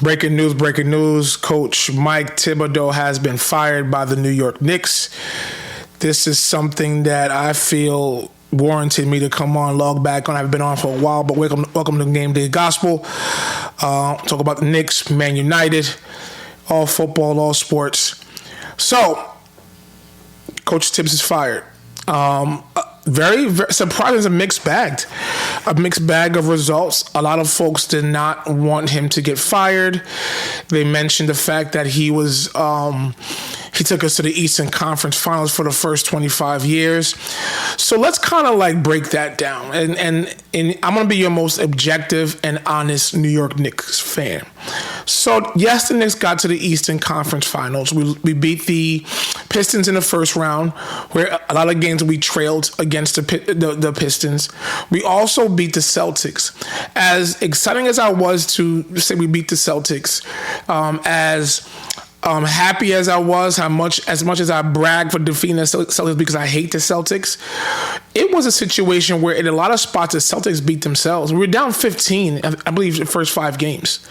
Breaking news. Coach Mike Thibodeau has been fired by the New York Knicks. This is something that I feel warranted me to come on, log back on. I've been on for a while, but welcome to Game Day Gospel. Talk about the Knicks, Man United, all football, all sports. So, Coach Thibs is fired. Very, very surprising. It's a mixed bag of results. A lot of folks did not want him to get fired. They mentioned the fact that he took us to the Eastern Conference Finals for the first 25 years. So let's kind of break that down. And I'm going to be your most objective and honest New York Knicks fan. So yes, the Knicks got to the Eastern Conference Finals. We beat the Pistons in the first round, where a lot of games we trailed against the Pistons. We also beat the Celtics. As exciting as I was to say we beat the Celtics, as happy as I was, as much as I bragged for defeating the Celtics because I hate the Celtics, it was a situation where in a lot of spots the Celtics beat themselves. We were down 15, I believe, the first 5 games.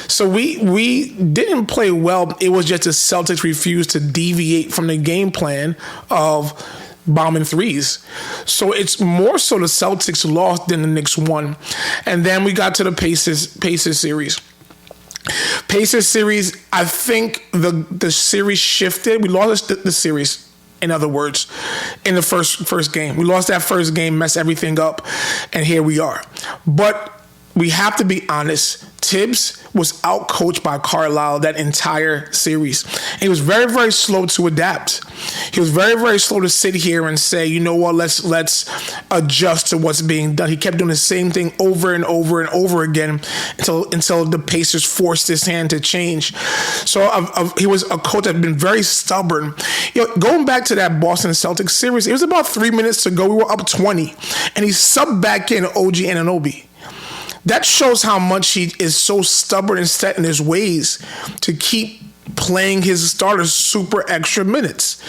So we didn't play well. It was just the Celtics refused to deviate from the game plan of bombing threes. So it's more so the Celtics lost than the Knicks won. And then we got to the Pacers series. Pacers series, I think the series shifted. We lost the series, in other words, in the first game. We lost that first game, messed everything up, and here we are. But we have to be honest. Thibs was outcoached by Carlisle that entire series. And he was very, very slow to adapt. He was very, very slow to sit here and say, you know what, let's adjust to what's being done. He kept doing the same thing over and over and over again until the Pacers forced his hand to change. So he was a coach that had been very stubborn. Going back to that Boston Celtics series, it was about 3 minutes to go. We were up 20, and he subbed back in OG Anunoby. That shows how much he is so stubborn and set in his ways to keep playing his starters super extra minutes.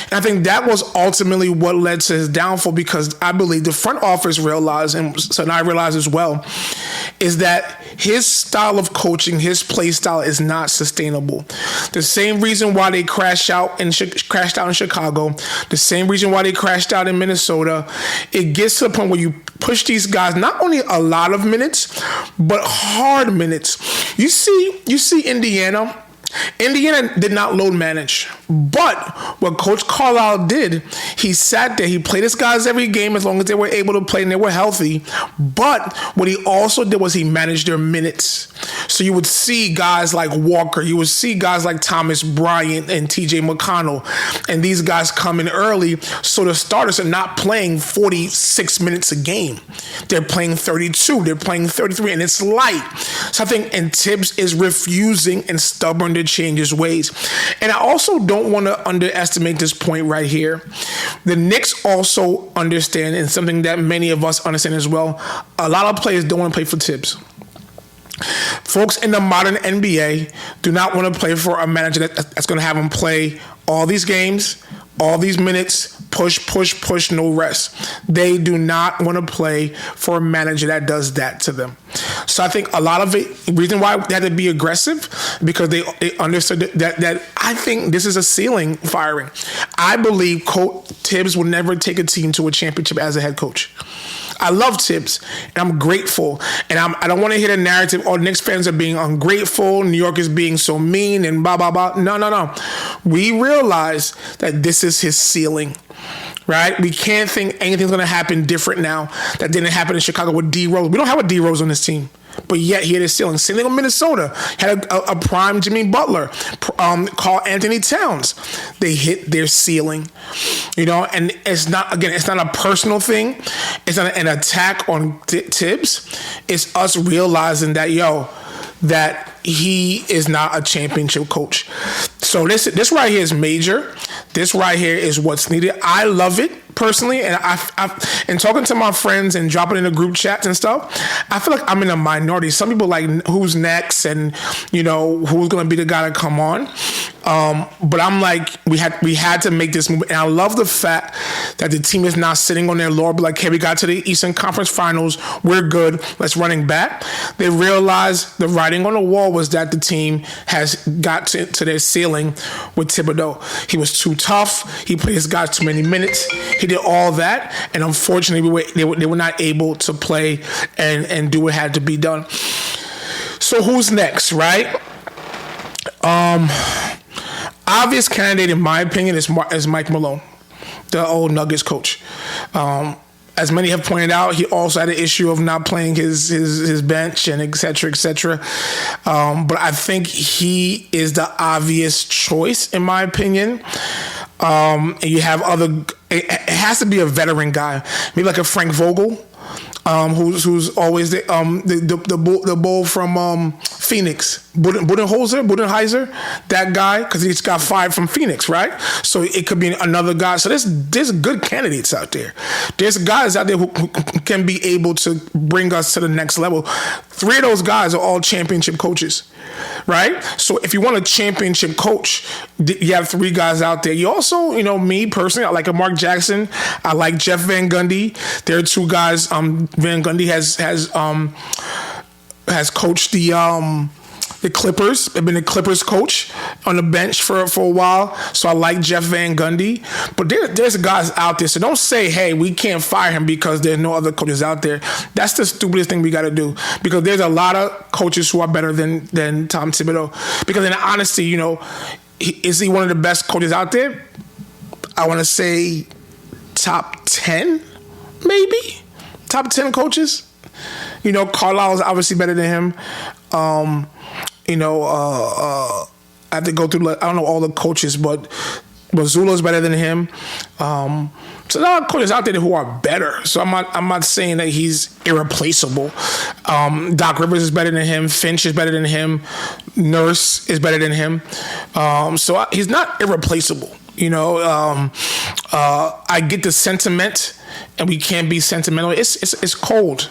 And I think that was ultimately what led to his downfall, because I believe the front office realized, and so I realized as well, is that his style of coaching, his play style is not sustainable. The same reason why they crashed out in Chicago, the same reason why they crashed out in Minnesota, it gets to the point where you push these guys not only a lot of minutes, but hard minutes. You see Indiana. Indiana did not load manage, but what Coach Carlisle did, he sat there, he played his guys every game as long as they were able to play and they were healthy, but what he also did was he managed their minutes. So you would see guys like Walker, you would see guys like Thomas Bryant and TJ McConnell, and these guys come in early, so the starters are not playing 46 minutes a game. They're playing 32, they're playing 33, and it's light. So I think, and Thibs is refusing and stubborn to change his ways. And I also don't want to underestimate this point right here. The Knicks also understand, and something that many of us understand as well, a lot of players don't want to play for Thibs. Folks in the modern NBA do not want to play for a manager that's going to have them play all these games, all these minutes, push, no rest. They do not want to play for a manager that does that to them. So I think a lot of it, the reason why they had to be aggressive, because they understood that I think this is a ceiling firing. I believe Coach Thibs will never take a team to a championship as a head coach. I love Thibs, and I'm grateful. And I don't want to hear the narrative, Knicks fans are being ungrateful, New York is being so mean, and blah, blah, blah. No. We realize that this is his ceiling, right? We can't think anything's going to happen different now that didn't happen in Chicago with D Rose. We don't have a D Rose on this team. But yet he had his ceiling. Same thing with Minnesota. Had a prime Jimmy Butler. Call Anthony Towns. They hit their ceiling. And it's not a personal thing. It's not an attack on Thibs. It's us realizing that he is not a championship coach. So this right here is major. This right here is what's needed. I love it personally, and and talking to my friends and dropping in the group chats and stuff, I feel like I'm in a minority. Some people like who's next and who's going to be the guy to come on. But I'm like, we had to make this move. And I love the fact that the team is not sitting on their laurel, like, hey, we got to the Eastern Conference Finals. We're good. Let's running back. They realized the writing on the wall was that the team has got to their ceiling with Thibodeau. He was too tough. He played his guys too many minutes. He did all that. And unfortunately, they were not able to play and do what had to be done. So who's next, right? Obvious candidate, in my opinion, is Mike Malone, the old Nuggets coach. As many have pointed out, he also had an issue of not playing his bench and et cetera, et cetera. But I think he is the obvious choice, in my opinion. And you have it has to be a veteran guy, maybe like a Frank Vogel. Who's always the bull from Phoenix, Budenholzer, that guy, because he's got fired from Phoenix, right? So it could be another guy. So there's good candidates out there. There's guys out there who can be able to bring us to the next level. 3 of those guys are all championship coaches, right? So if you want a championship coach, you have 3 guys out there. You also, me personally, I like a Mark Jackson. I like Jeff Van Gundy. There are 2 guys. Van Gundy has coached the Clippers. They've been a Clippers coach on the bench for a while. So I like Jeff Van Gundy. But there's guys out there. So don't say, hey, we can't fire him because there's no other coaches out there. That's the stupidest thing we got to do. Because there's a lot of coaches who are better than Tom Thibodeau. Because in honesty, is he one of the best coaches out there? I want to say top 10, maybe? Top 10 coaches. Carlisle is obviously better than him. I have to go through, I don't know all the coaches, but Mazzulla is better than him. So there are coaches out there who are better. So I'm not saying that he's irreplaceable. Doc Rivers is better than him. Finch is better than him. Nurse is better than him. So he's not irreplaceable. I get the sentiment, and we can't be sentimental. It's cold.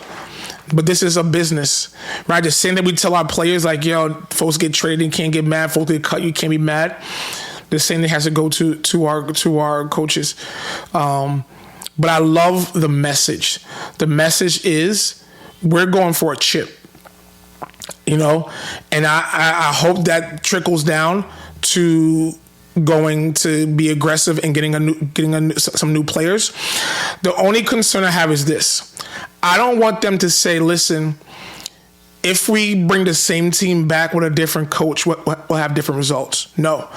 But this is a business, right? The same that we tell our players, like, folks get traded and can't get mad. Folks get cut, you can't be mad. The same thing has to go to our coaches. But I love the message. The message is we're going for a chip, and I hope that trickles down to going to be aggressive and getting some new players. The only concern I have is this. I don't want them to say, listen, if we bring the same team back with a different coach, we'll have different results. No,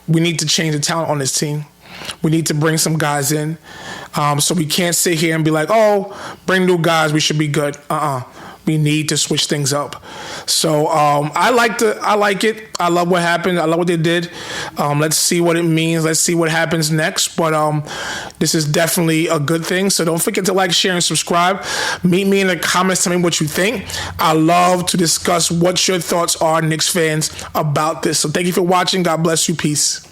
we need to change the talent on this team. We need to bring some guys in. So we can't sit here and be like, oh, bring new guys, we should be good. We need to switch things up. So I like it. I love what happened. I love what they did. Let's see what it means. Let's see what happens next. But this is definitely a good thing. So don't forget to like, share, and subscribe. Meet me in the comments. Tell me what you think. I love to discuss what your thoughts are, Knicks fans, about this. So thank you for watching. God bless you. Peace.